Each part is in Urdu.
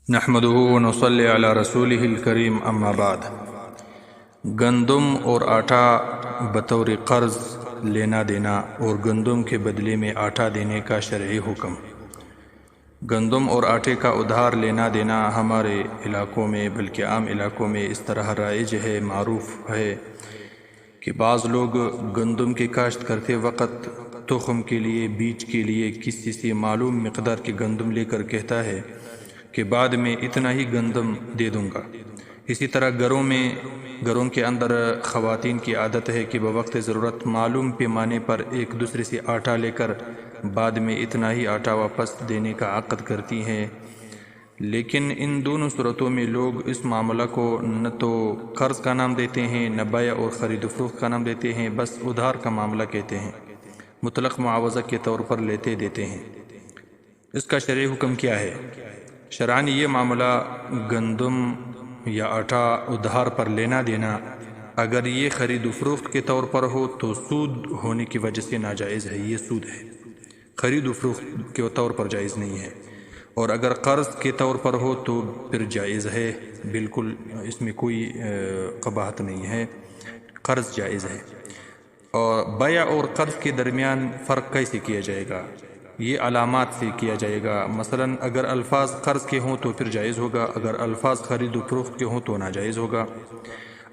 نحمده ونصلی علی رسولہ الکریم اما بعد۔ گندم اور آٹا بطور قرض لینا دینا اور گندم کے بدلے میں آٹا دینے کا شرعی حکم۔ گندم اور آٹے کا ادھار لینا دینا ہمارے علاقوں میں بلکہ عام علاقوں میں اس طرح رائج ہے، معروف ہے کہ بعض لوگ گندم کی کاشت کرتے وقت تخم کے لیے، بیج کے لیے کسی سے معلوم مقدار کی گندم لے کر کہتا ہے کہ بعد میں اتنا ہی گندم دے دوں گا۔ اسی طرح گھروں کے اندر خواتین کی عادت ہے کہ بوقت ضرورت معلوم پیمانے پر ایک دوسرے سے آٹا لے کر بعد میں اتنا ہی آٹا واپس دینے کا عقد کرتی ہیں، لیکن ان دونوں صورتوں میں لوگ اس معاملہ کو نہ تو قرض کا نام دیتے ہیں، نہ بیع اور خرید و فروخت کا نام دیتے ہیں، بس ادھار کا معاملہ کہتے ہیں، مطلق معاوضہ کے طور پر لیتے دیتے ہیں۔ اس کا شرعی حکم کیا ہے؟ شرعاً یہ معاملہ گندم یا آٹا ادھار پر لینا دینا اگر یہ خرید و فروخت کے طور پر ہو تو سود ہونے کی وجہ سے ناجائز ہے، یہ سود ہے، خرید و فروخت کے طور پر جائز نہیں ہے۔ اور اگر قرض کے طور پر ہو تو پھر جائز ہے، بالکل اس میں کوئی قباحت نہیں ہے، قرض جائز ہے۔ اور بیع اور قرض کے درمیان فرق کیسے کیا جائے گا؟ یہ علامات سے کیا جائے گا۔ مثلا اگر الفاظ قرض کے ہوں تو پھر جائز ہوگا، اگر الفاظ خرید و فروخت کے ہوں تو ناجائز ہوگا۔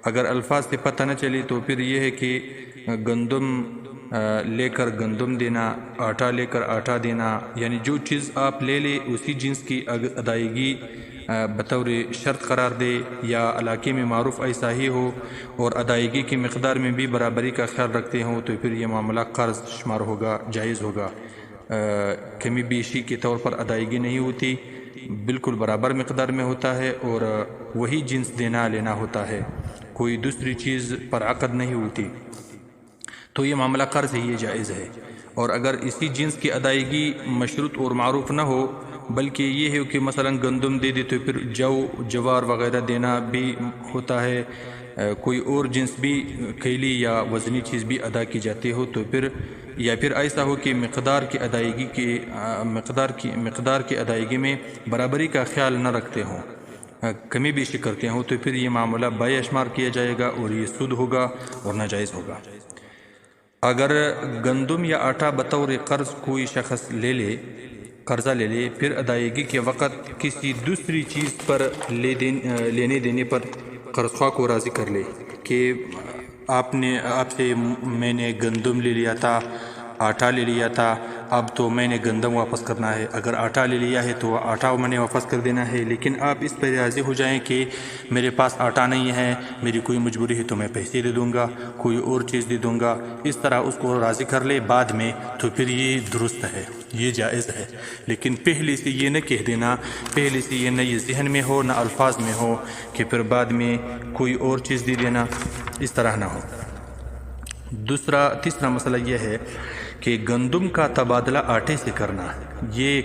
اگر الفاظ سے پتہ نہ چلے تو پھر یہ ہے کہ گندم لے کر گندم دینا، آٹا لے کر آٹا دینا، یعنی جو چیز آپ لے لے اسی جنس کی ادائیگی بطور شرط قرار دے، یا علاقے میں معروف ایسا ہی ہو اور ادائیگی کی مقدار میں بھی برابری کا خیال رکھتے ہوں تو پھر یہ معاملہ قرض شمار ہوگا، جائز ہوگا۔ کمی بیشی کے طور پر ادائیگی نہیں ہوتی، بالکل برابر مقدار میں ہوتا ہے اور وہی جنس دینا لینا ہوتا ہے، کوئی دوسری چیز پر عقد نہیں ہوتی، تو یہ معاملہ قرض ہے، یہ جائز ہے۔ اور اگر اسی جنس کی ادائیگی مشروط اور معروف نہ ہو بلکہ یہ ہے کہ مثلا گندم دے دے تو پھر جوار وغیرہ دینا بھی ہوتا ہے، کوئی اور جنس بھی کیلی یا وزنی چیز بھی ادا کی جاتی ہو تو پھر، یا پھر ایسا ہو کہ مقدار کی ادائیگی میں برابری کا خیال نہ رکھتے ہوں، کمی بیشی کرتے ہوں تو پھر یہ معاملہ بیع شمار کیا جائے گا اور یہ سود ہوگا اور ناجائز ہوگا۔ اگر گندم یا آٹا بطور قرض کوئی شخص قرضہ لے لے، پھر ادائیگی کے وقت کسی دوسری چیز پر لینے دینے پر قرض خواہ کو راضی کر لے کہ آپ سے میں نے گندم لے لیا تھا، آٹا لے لیا تھا، اب تو میں نے گندم واپس کرنا ہے، اگر آٹا لے لیا ہے تو آٹا میں نے واپس کر دینا ہے، لیکن آپ اس پر راضی ہو جائیں کہ میرے پاس آٹا نہیں ہے، میری کوئی مجبوری ہے تو میں پیسے دے دوں گا، کوئی اور چیز دے دوں گا، اس طرح اس کو راضی کر لے بعد میں، تو پھر یہ درست ہے، یہ جائز ہے۔ لیکن پہلے سے یہ نہ کہہ دینا، پہلے سے یہ نہ یہ ذہن میں ہو نہ الفاظ میں ہو کہ پھر بعد میں کوئی اور چیز دے دینا، اس طرح نہ ہو۔ تیسرا مسئلہ یہ ہے کہ گندم کا تبادلہ آٹے سے کرنا، یہ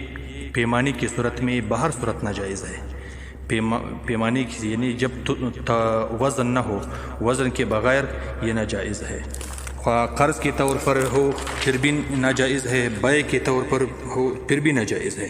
پیمانے کی صورت میں باہر صورت ناجائز ہے۔ پیمانے کی یعنی جب وزن نہ ہو، وزن کے بغیر یہ ناجائز ہے، قرض کے طور پر ہو پھر بھی ناجائز ہے، بیع کے طور پر ہو پھر بھی ناجائز ہے۔